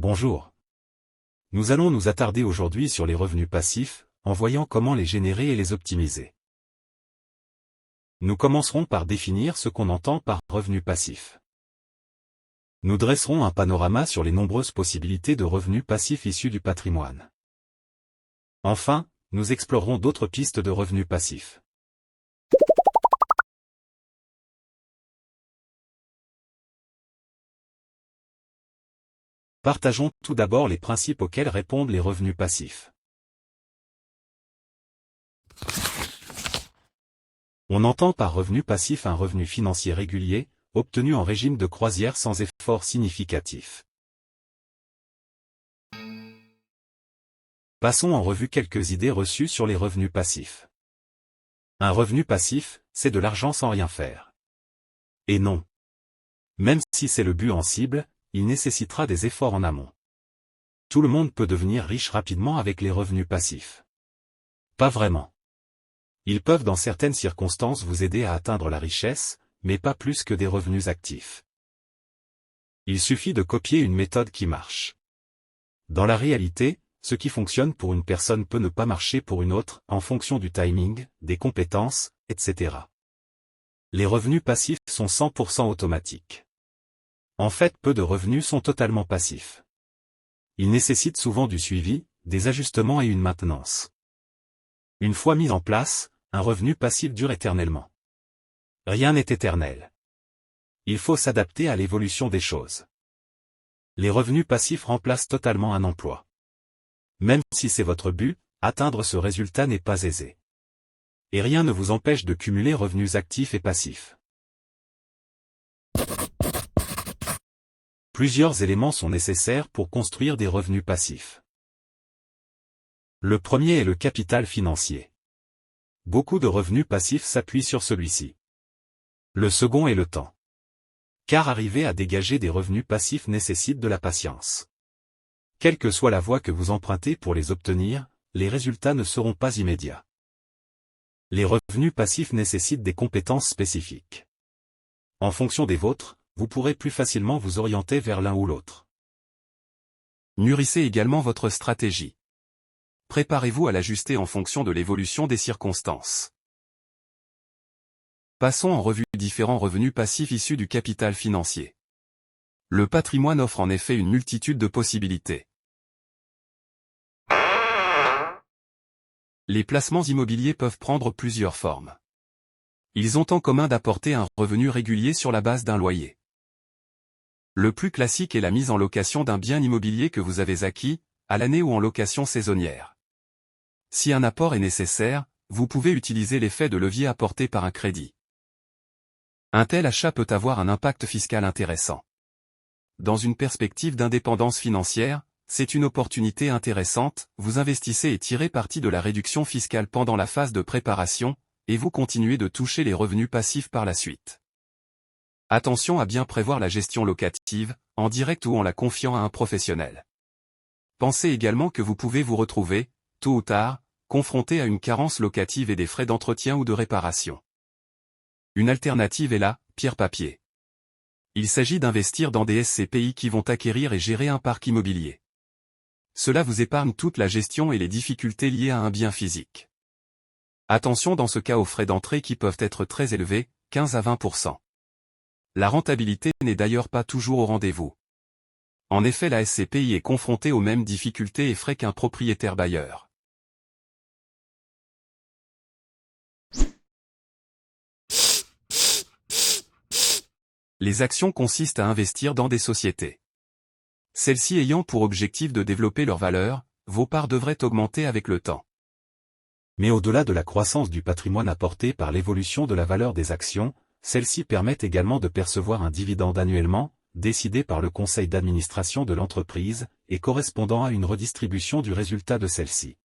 Bonjour. Nous allons nous attarder aujourd'hui sur les revenus passifs, en voyant comment les générer et les optimiser. Nous commencerons par définir ce qu'on entend par revenu passif. Nous dresserons un panorama sur les nombreuses possibilités de revenus passifs issus du patrimoine. Enfin, nous explorerons d'autres pistes de revenus passifs. Partageons tout d'abord les principes auxquels répondent les revenus passifs. On entend par revenu passif un revenu financier régulier, obtenu en régime de croisière sans effort significatif. Passons en revue quelques idées reçues sur les revenus passifs. Un revenu passif, c'est de l'argent sans rien faire. Et non. Même si c'est le but en cible, il nécessitera des efforts en amont. Tout le monde peut devenir riche rapidement avec les revenus passifs. Pas vraiment. Ils peuvent dans certaines circonstances vous aider à atteindre la richesse, mais pas plus que des revenus actifs. Il suffit de copier une méthode qui marche. Dans la réalité, ce qui fonctionne pour une personne peut ne pas marcher pour une autre, en fonction du timing, des compétences, etc. Les revenus passifs sont 100% automatiques. En fait, peu de revenus sont totalement passifs. Ils nécessitent souvent du suivi, des ajustements et une maintenance. Une fois mis en place, un revenu passif dure éternellement. Rien n'est éternel. Il faut s'adapter à l'évolution des choses. Les revenus passifs remplacent totalement un emploi. Même si c'est votre but, atteindre ce résultat n'est pas aisé. Et rien ne vous empêche de cumuler revenus actifs et passifs. Plusieurs éléments sont nécessaires pour construire des revenus passifs. Le premier est le capital financier. Beaucoup de revenus passifs s'appuient sur celui-ci. Le second est le temps. Car arriver à dégager des revenus passifs nécessite de la patience. Quelle que soit la voie que vous empruntez pour les obtenir, les résultats ne seront pas immédiats. Les revenus passifs nécessitent des compétences spécifiques. En fonction des vôtres, vous pourrez plus facilement vous orienter vers l'un ou l'autre. Mûrissez également votre stratégie. Préparez-vous à l'ajuster en fonction de l'évolution des circonstances. Passons en revue différents revenus passifs issus du capital financier. Le patrimoine offre en effet une multitude de possibilités. Les placements immobiliers peuvent prendre plusieurs formes. Ils ont en commun d'apporter un revenu régulier sur la base d'un loyer. Le plus classique est la mise en location d'un bien immobilier que vous avez acquis, à l'année ou en location saisonnière. Si un apport est nécessaire, vous pouvez utiliser l'effet de levier apporté par un crédit. Un tel achat peut avoir un impact fiscal intéressant. Dans une perspective d'indépendance financière, c'est une opportunité intéressante, vous investissez et tirez parti de la réduction fiscale pendant la phase de préparation, et vous continuez de toucher les revenus passifs par la suite. Attention à bien prévoir la gestion locative, en direct ou en la confiant à un professionnel. Pensez également que vous pouvez vous retrouver, tôt ou tard, confronté à une carence locative et des frais d'entretien ou de réparation. Une alternative est là, pierre-papier. Il s'agit d'investir dans des SCPI qui vont acquérir et gérer un parc immobilier. Cela vous épargne toute la gestion et les difficultés liées à un bien physique. Attention dans ce cas aux frais d'entrée qui peuvent être très élevés, 15 à 20%. La rentabilité n'est d'ailleurs pas toujours au rendez-vous. En effet, la SCPI est confrontée aux mêmes difficultés et frais qu'un propriétaire bailleur. Les actions consistent à investir dans des sociétés. Celles-ci ayant pour objectif de développer leur valeur, vos parts devraient augmenter avec le temps. Mais au-delà de la croissance du patrimoine apporté par l'évolution de la valeur des actions, celles-ci permettent également de percevoir un dividende annuellement, décidé par le conseil d'administration de l'entreprise, et correspondant à une redistribution du résultat de celle-ci.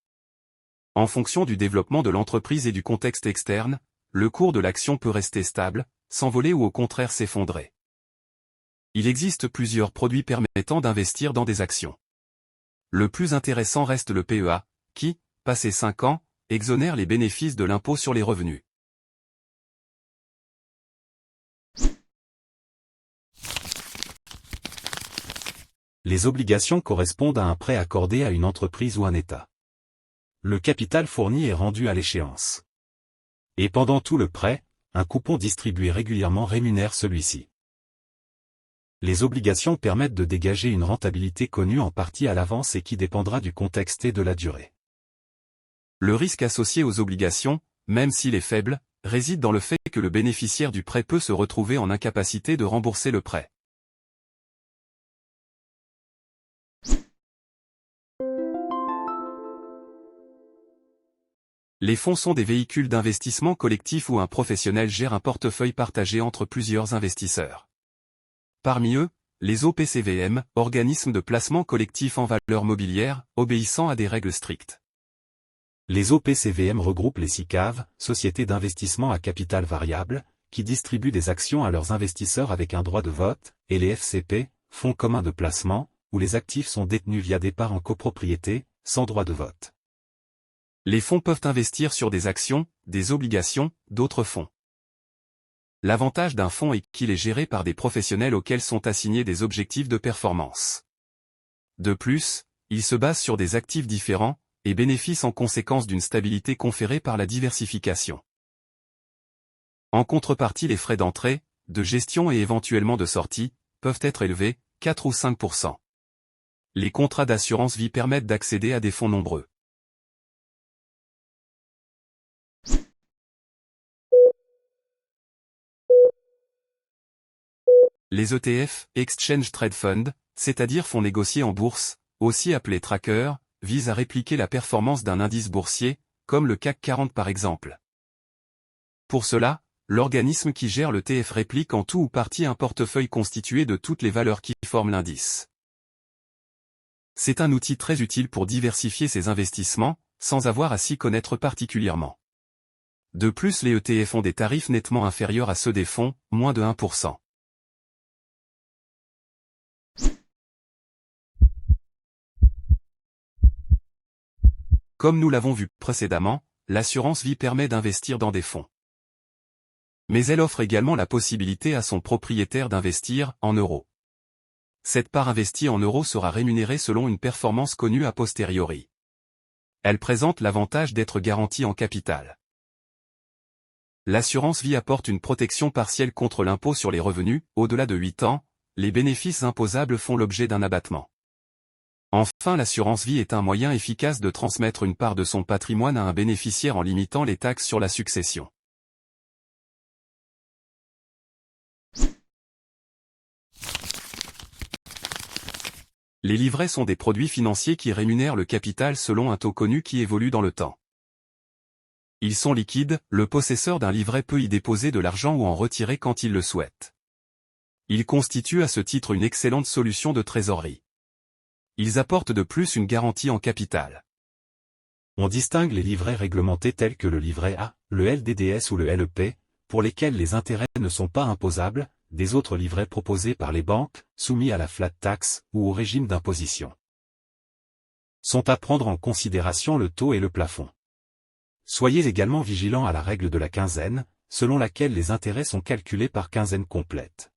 En fonction du développement de l'entreprise et du contexte externe, le cours de l'action peut rester stable, s'envoler ou au contraire s'effondrer. Il existe plusieurs produits permettant d'investir dans des actions. Le plus intéressant reste le PEA, qui, passé 5 ans, exonère les bénéfices de l'impôt sur les revenus. Les obligations correspondent à un prêt accordé à une entreprise ou un État. Le capital fourni est rendu à l'échéance. Et pendant tout le prêt, un coupon distribué régulièrement rémunère celui-ci. Les obligations permettent de dégager une rentabilité connue en partie à l'avance et qui dépendra du contexte et de la durée. Le risque associé aux obligations, même s'il est faible, réside dans le fait que le bénéficiaire du prêt peut se retrouver en incapacité de rembourser le prêt. Les fonds sont des véhicules d'investissement collectif où un professionnel gère un portefeuille partagé entre plusieurs investisseurs. Parmi eux, les OPCVM, organismes de placement collectif en valeurs mobilières, obéissant à des règles strictes. Les OPCVM regroupent les SICAV, sociétés d'investissement à capital variable, qui distribuent des actions à leurs investisseurs avec un droit de vote, et les FCP, fonds communs de placement, où les actifs sont détenus via des parts en copropriété, sans droit de vote. Les fonds peuvent investir sur des actions, des obligations, d'autres fonds. L'avantage d'un fonds est qu'il est géré par des professionnels auxquels sont assignés des objectifs de performance. De plus, il se base sur des actifs différents, et bénéficie en conséquence d'une stabilité conférée par la diversification. En contrepartie, les frais d'entrée, de gestion et éventuellement de sortie, peuvent être élevés, 4 ou 5%. Les contrats d'assurance vie permettent d'accéder à des fonds nombreux. Les ETF, Exchange Trade Fund, c'est-à-dire fonds négociés en bourse, aussi appelés trackers, visent à répliquer la performance d'un indice boursier, comme le CAC 40 par exemple. Pour cela, l'organisme qui gère le TF réplique en tout ou partie un portefeuille constitué de toutes les valeurs qui forment l'indice. C'est un outil très utile pour diversifier ses investissements, sans avoir à s'y connaître particulièrement. De plus, les ETF ont des tarifs nettement inférieurs à ceux des fonds, moins de 1%. Comme nous l'avons vu précédemment, l'assurance vie permet d'investir dans des fonds. Mais elle offre également la possibilité à son propriétaire d'investir en euros. Cette part investie en euros sera rémunérée selon une performance connue a posteriori. Elle présente l'avantage d'être garantie en capital. L'assurance vie apporte une protection partielle contre l'impôt sur les revenus. Au-delà de 8 ans, les bénéfices imposables font l'objet d'un abattement. Enfin, l'assurance vie est un moyen efficace de transmettre une part de son patrimoine à un bénéficiaire en limitant les taxes sur la succession. Les livrets sont des produits financiers qui rémunèrent le capital selon un taux connu qui évolue dans le temps. Ils sont liquides, le possesseur d'un livret peut y déposer de l'argent ou en retirer quand il le souhaite. Ils constituent à ce titre une excellente solution de trésorerie. Ils apportent de plus une garantie en capital. On distingue les livrets réglementés tels que le livret A, le LDDS ou le LEP, pour lesquels les intérêts ne sont pas imposables, des autres livrets proposés par les banques, soumis à la flat tax ou au régime d'imposition. Sont à prendre en considération le taux et le plafond. Soyez également vigilants à la règle de la quinzaine, selon laquelle les intérêts sont calculés par quinzaine complète.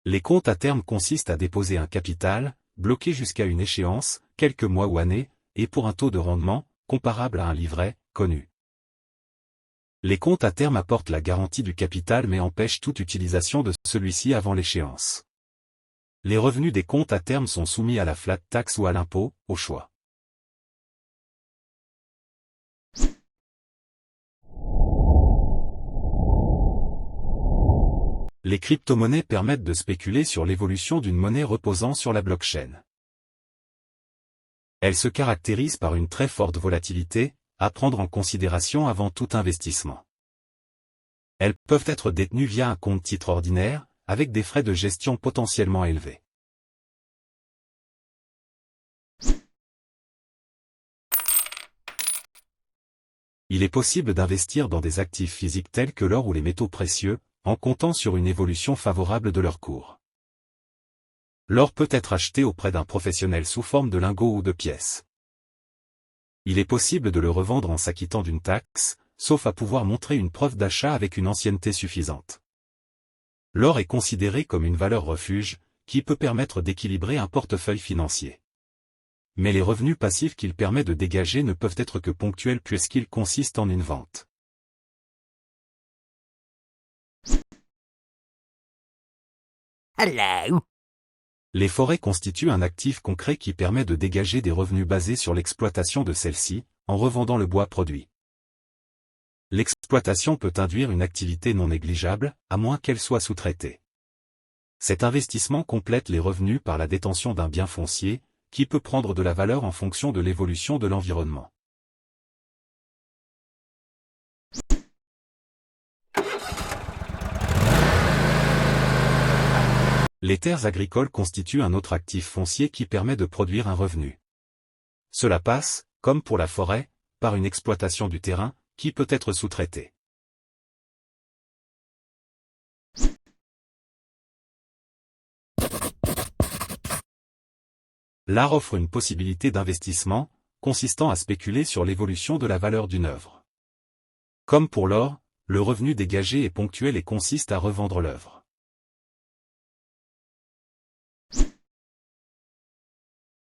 Les comptes à terme consistent à déposer un capital, bloqué jusqu'à une échéance, quelques mois ou années, et pour un taux de rendement, comparable à un livret, connu. Les comptes à terme apportent la garantie du capital mais empêchent toute utilisation de celui-ci avant l'échéance. Les revenus des comptes à terme sont soumis à la flat tax ou à l'impôt, au choix. Les crypto-monnaies permettent de spéculer sur l'évolution d'une monnaie reposant sur la blockchain. Elles se caractérisent par une très forte volatilité, à prendre en considération avant tout investissement. Elles peuvent être détenues via un compte titre ordinaire, avec des frais de gestion potentiellement élevés. Il est possible d'investir dans des actifs physiques tels que l'or ou les métaux précieux, en comptant sur une évolution favorable de leur cours. L'or peut être acheté auprès d'un professionnel sous forme de lingots ou de pièces. Il est possible de le revendre en s'acquittant d'une taxe, sauf à pouvoir montrer une preuve d'achat avec une ancienneté suffisante. L'or est considéré comme une valeur refuge, qui peut permettre d'équilibrer un portefeuille financier. Mais les revenus passifs qu'il permet de dégager ne peuvent être que ponctuels puisqu'ils consistent en une vente. Hello. Les forêts constituent un actif concret qui permet de dégager des revenus basés sur l'exploitation de celles-ci, en revendant le bois produit. L'exploitation peut induire une activité non négligeable, à moins qu'elle soit sous-traitée. Cet investissement complète les revenus par la détention d'un bien foncier, qui peut prendre de la valeur en fonction de l'évolution de l'environnement. Les terres agricoles constituent un autre actif foncier qui permet de produire un revenu. Cela passe, comme pour la forêt, par une exploitation du terrain, qui peut être sous-traitée. L'art offre une possibilité d'investissement, consistant à spéculer sur l'évolution de la valeur d'une œuvre. Comme pour l'or, le revenu dégagé est ponctuel et consiste à revendre l'œuvre.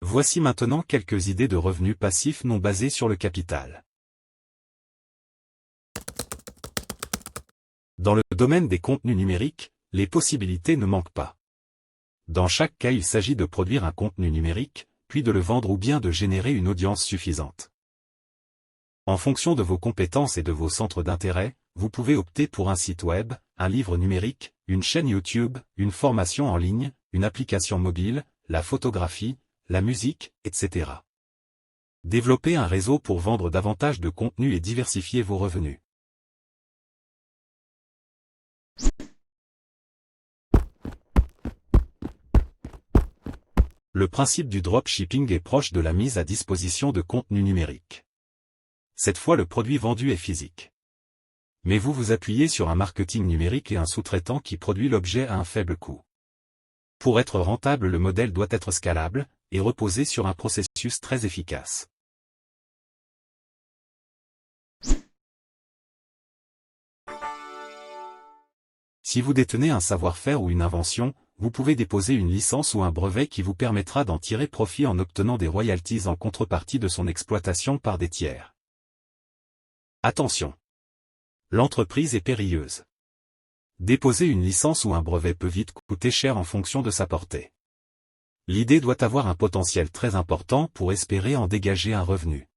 Voici maintenant quelques idées de revenus passifs non basés sur le capital. Dans le domaine des contenus numériques, les possibilités ne manquent pas. Dans chaque cas, il s'agit de produire un contenu numérique, puis de le vendre ou bien de générer une audience suffisante. En fonction de vos compétences et de vos centres d'intérêt, vous pouvez opter pour un site web, un livre numérique, une chaîne YouTube, une formation en ligne, une application mobile, la photographie, la musique, etc. Développez un réseau pour vendre davantage de contenu et diversifier vos revenus. Le principe du dropshipping est proche de la mise à disposition de contenu numérique. Cette fois le produit vendu est physique. Mais vous vous appuyez sur un marketing numérique et un sous-traitant qui produit l'objet à un faible coût. Pour être rentable, le modèle doit être scalable et reposer sur un processus très efficace. Si vous détenez un savoir-faire ou une invention, vous pouvez déposer une licence ou un brevet qui vous permettra d'en tirer profit en obtenant des royalties en contrepartie de son exploitation par des tiers. Attention! L'entreprise est périlleuse. Déposer une licence ou un brevet peut vite coûter cher en fonction de sa portée. L'idée doit avoir un potentiel très important pour espérer en dégager un revenu.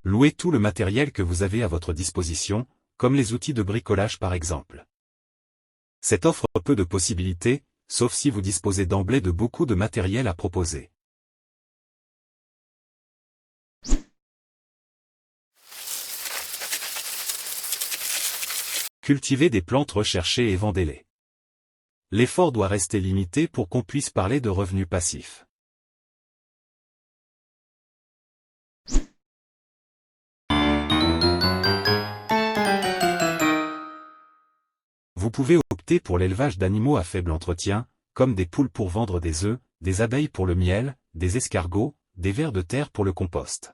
Louez tout le matériel que vous avez à votre disposition, comme les outils de bricolage par exemple. Cette offre a peu de possibilités, sauf si vous disposez d'emblée de beaucoup de matériel à proposer. Cultivez des plantes recherchées et vendez-les. L'effort doit rester limité pour qu'on puisse parler de revenus passifs. Vous pouvez opter pour l'élevage d'animaux à faible entretien, comme des poules pour vendre des œufs, des abeilles pour le miel, des escargots, des vers de terre pour le compost.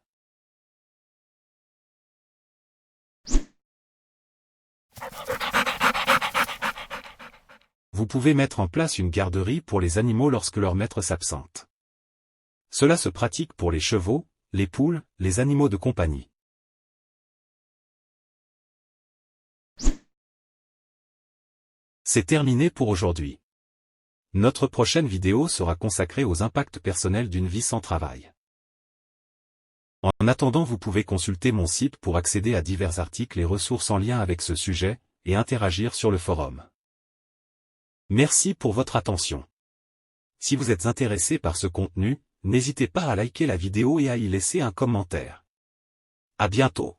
Vous pouvez mettre en place une garderie pour les animaux lorsque leur maître s'absente. Cela se pratique pour les chevaux, les poules, les animaux de compagnie. C'est terminé pour aujourd'hui. Notre prochaine vidéo sera consacrée aux impacts personnels d'une vie sans travail. En attendant, vous pouvez consulter mon site pour accéder à divers articles et ressources en lien avec ce sujet, et interagir sur le forum. Merci pour votre attention. Si vous êtes intéressé par ce contenu, n'hésitez pas à liker la vidéo et à y laisser un commentaire. À bientôt.